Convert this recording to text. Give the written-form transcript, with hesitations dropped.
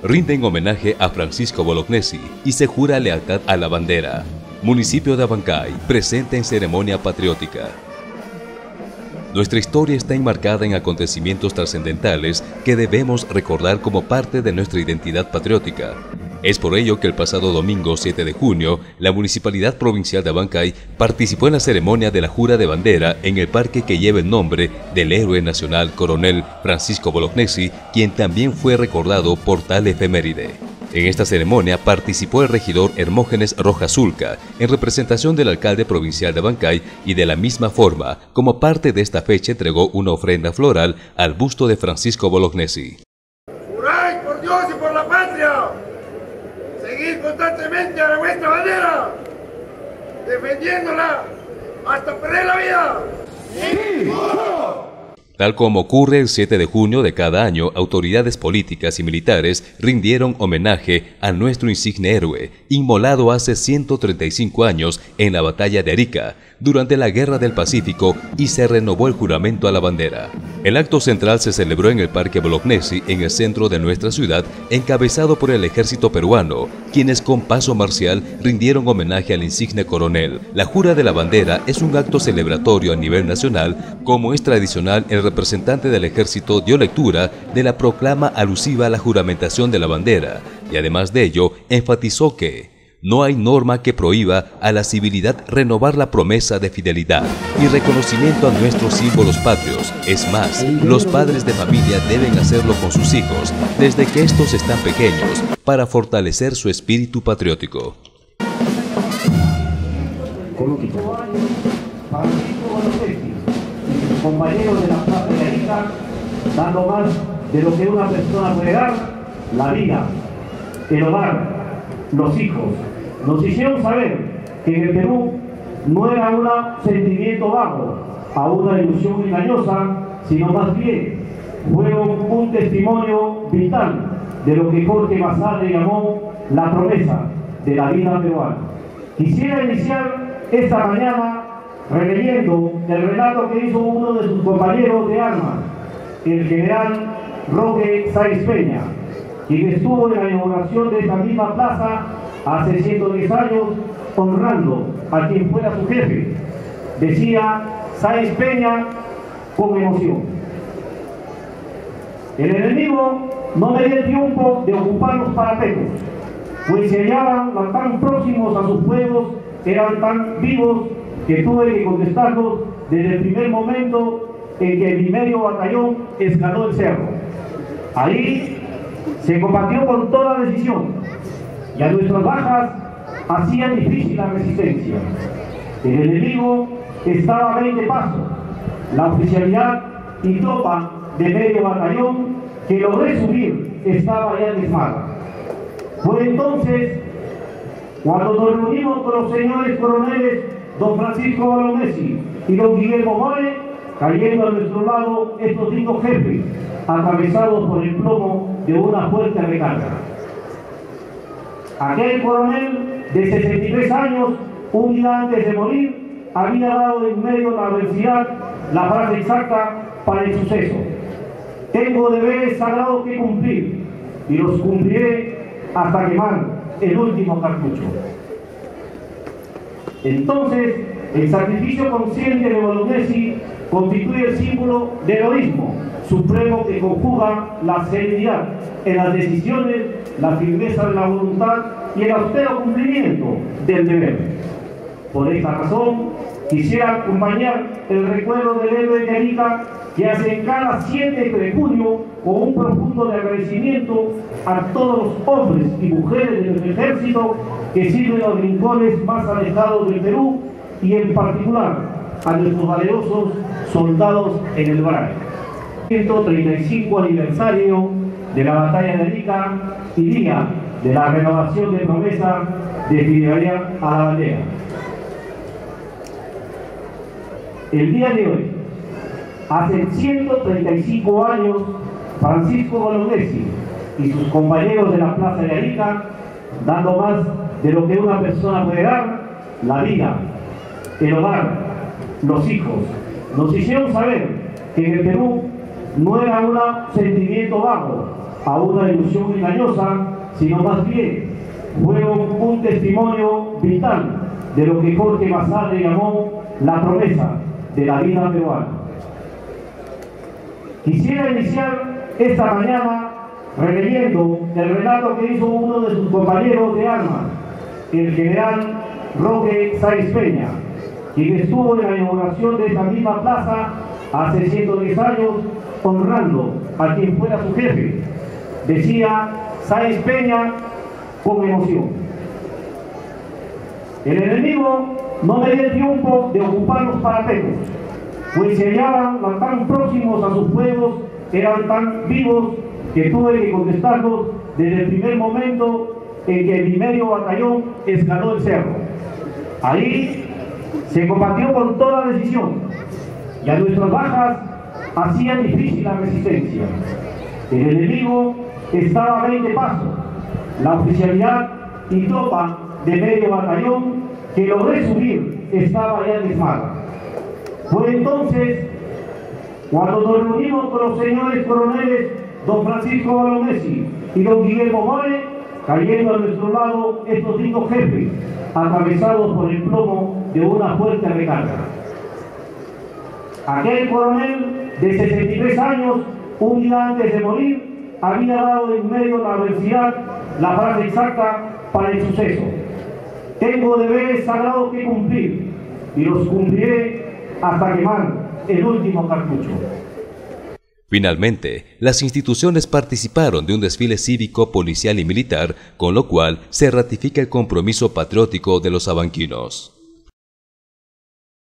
Rinden homenaje a Francisco Bolognesi y se jura lealtad a la bandera. Municipio de Abancay, presente en ceremonia patriótica. Nuestra historia está enmarcada en acontecimientos trascendentales que debemos recordar como parte de nuestra identidad patriótica. Es por ello que el pasado domingo 7 de junio, la Municipalidad Provincial de Abancay participó en la ceremonia de la jura de bandera en el parque que lleva el nombre del héroe nacional coronel Francisco Bolognesi, quien también fue recordado por tal efeméride. En esta ceremonia participó el regidor Hermógenes Rojas Zulca, en representación del alcalde provincial de Abancay, y de la misma forma, como parte de esta fecha, entregó una ofrenda floral al busto de Francisco Bolognesi. ¡Juráis por Dios y por la patria! ¡Seguid constantemente a vuestra bandera! ¡Defendiéndola hasta perder la vida! ¡Sí! Tal como ocurre el 7 de junio de cada año, autoridades políticas y militares rindieron homenaje a nuestro insigne héroe, inmolado hace 135 años en la batalla de Arica, durante la Guerra del Pacífico, y se renovó el juramento a la bandera. El acto central se celebró en el Parque Bolognesi, en el centro de nuestra ciudad, encabezado por el ejército peruano, quienes con paso marcial rindieron homenaje al insigne coronel. La jura de la bandera es un acto celebratorio a nivel nacional. Como es tradicional, el representante del ejército dio lectura de la proclama alusiva a la juramentación de la bandera, y además de ello enfatizó que no hay norma que prohíba a la civilidad renovar la promesa de fidelidad y reconocimiento a nuestros símbolos patrios. Es más, los padres de familia deben hacerlo con sus hijos desde que estos están pequeños para fortalecer su espíritu patriótico. Compañeros de la Plaza de Arica, dando más de lo que una persona puede dar: la vida, el hogar, los hijos. Nos hicieron saber que en el Perú no era un sentimiento vago, a una ilusión engañosa, sino más bien fueron un testimonio vital de lo que Jorge Basadre llamó la promesa de la vida peruana. Quisiera iniciar esta mañana releyendo el relato que hizo uno de sus compañeros de armas, el general Roque Sáenz Peña, quien estuvo en la inauguración de esta misma plaza hace 110 años, honrando a quien fuera su jefe. Decía Sáenz Peña con emoción: el enemigo no me dio el tiempo de ocupar los parapetos, pues se hallaban tan próximos a sus fuegos, eran tan vivos, que tuve que contestarlos desde el primer momento en que mi medio batallón escaló el cerro. Ahí se combatió con toda decisión, y a nuestras bajas hacían difícil la resistencia. El enemigo estaba a 20 pasos, la oficialidad y tropa de medio batallón que logré subir estaba ya desmada. Fue entonces cuando nos reunimos con los señores coroneles don Francisco Bolognesi y don Guillermo More, cayendo a nuestro lado estos 5 jefes, atravesados por el plomo de una fuerte recarga. Aquel coronel de 63 años, un día antes de morir, había dado en medio de la adversidad la frase exacta para el suceso: tengo deberes sagrados que cumplir, y los cumpliré hasta quemar el último cartucho. Entonces, el sacrificio consciente de Bolognesi constituye el símbolo del heroísmo supremo que conjuga la serenidad en las decisiones, la firmeza de la voluntad y el austero cumplimiento del deber. Por esta razón, quisiera acompañar el recuerdo del héroe de Arica, que hace cada 7 de junio con un profundo de agradecimiento a todos los hombres y mujeres de nuestro ejército que sirven los rincones más alejados del Perú, y en particular a nuestros valerosos soldados en el Braille. 135 aniversario de la batalla de Arica y día de la renovación de promesa de fidelidad a la bandera. El día de hoy, hace 135 años, Francisco Bolognesi y sus compañeros de la Plaza de Arica, dando más de lo que una persona puede dar: la vida, el hogar, los hijos, nos hicieron saber que en el Perú no era un sentimiento vago, a una ilusión engañosa, sino más bien fueron un testimonio vital de lo que Jorge Basadre llamó la promesa de la vida peruana. Quisiera iniciar esta mañana releyendo el relato que hizo uno de sus compañeros de armas, el general Roque Sáenz Peña, quien estuvo en la inauguración de esta misma plaza hace 110 años, honrando a quien fuera su jefe. Decía Sáenz Peña con emoción: el enemigo no me dio el triunfo de ocupar los parapejos, pues se hallaban tan próximos a sus fuegos, eran tan vivos que tuve que contestarlos desde el primer momento en que el medio batallón escaló el cerro. Ahí se combatió con toda decisión y a nuestras bajas hacían difícil la resistencia. El enemigo estaba a 20 pasos, la oficialidad y tropa de medio batallón que logré subir estaba ya diezmada. Fue entonces cuando nos reunimos con los señores coroneles don Francisco Balomesi y don Guillermo More, cayendo a nuestro lado estos 5 jefes, atravesados por el plomo de una fuerte recarga. Aquel coronel de 63 años, un día antes de morir, había dado en medio de la adversidad la frase exacta para el suceso: tengo deberes sagrados que cumplir y los cumpliré hasta quemar el último cartucho. Finalmente, las instituciones participaron de un desfile cívico, policial y militar, con lo cual se ratifica el compromiso patriótico de los sabanquinos.